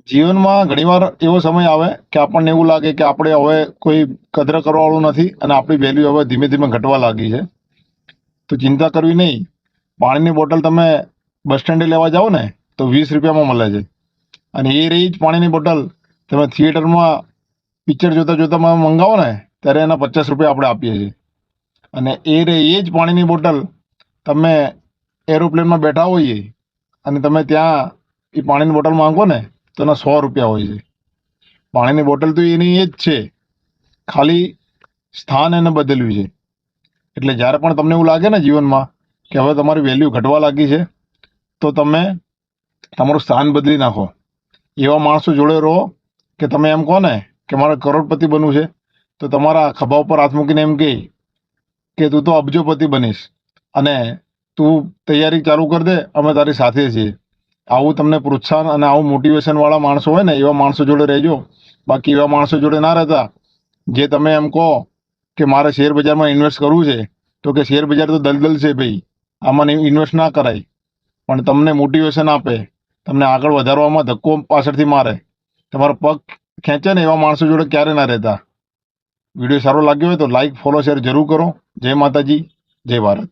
જીવનમાં ઘણીવાર એવો સમય આવે કે આપણને એવું લાગે કે આપણે હવે કોઈ કદર કરવાવાળું નથી અને આપણી વેલ્યુ હવે ધીમે ધીમે ઘટવા લાગી છે. તો ચિંતા કરવી નહીં. પાણીની બોટલ તમે બસ સ્ટેન્ડે લેવા જાઓ ને તો 20 રૂપિયામાં મળે છે. અને એ રહી જ પાણીની બોટલ તમે થિયેટરમાં પિક્ચર જોતા જોતા મંગાવો ને ત્યારે એના 50 રૂપિયા આપણે આપીએ છીએ. અને એ જ પાણીની બોટલ તમે એરોપ્લેનમાં બેઠા હોઈએ અને તમે ત્યાં એ પાણીની બોટલ માંગો ને તો એના 100 રૂપિયા હોય છે. પાણીની બોટલ તો એની એ જ છે, ખાલી સ્થાન એને બદલ્યું છે. એટલે જ્યારે પણ તમને એવું લાગે ને જીવનમાં કે હવે તમારી વેલ્યુ ઘટવા લાગી છે, તો તમે તમારું સ્થાન બદલી નાખો. એવા માણસો જોડે રહો કે તમે એમ કહો ને કે મારે કરોડપતિ બનવું છે, તો તમારા ખભા ઉપર હાથ મૂકીને એમ કહે કે તું તો અબજોપતિ બનીશ અને તું તૈયારી ચાલુ કરી દે, અમે તારી સાથે છીએ. આવું તમને પ્રોત્સાહન અને આવું મોટિવેશનવાળા માણસો હોય ને એવા માણસો જોડે રહેજો. બાકી એવા માણસો જોડે ના રહેતા જે તમે એમ કહો કે મારે શેર બજારમાં ઇન્વેસ્ટ કરવું છે, તો કે શેર બજાર તો દલદલ છે ભાઈ, આમાં ઇન્વેસ્ટ ના કરાય. પણ તમને મોટિવેશન આપે, તમને આગળ વધારવામાં ધક્કો પાછળથી મારે, તમારો પગ ખેંચે ને એવા માણસો જોડે ક્યારે ના રહેતા. વિડીયો સારો લાગ્યો હોય તો લાઈક, ફોલો, શેર જરૂર કરો. જય માતાજી, જય ભારત.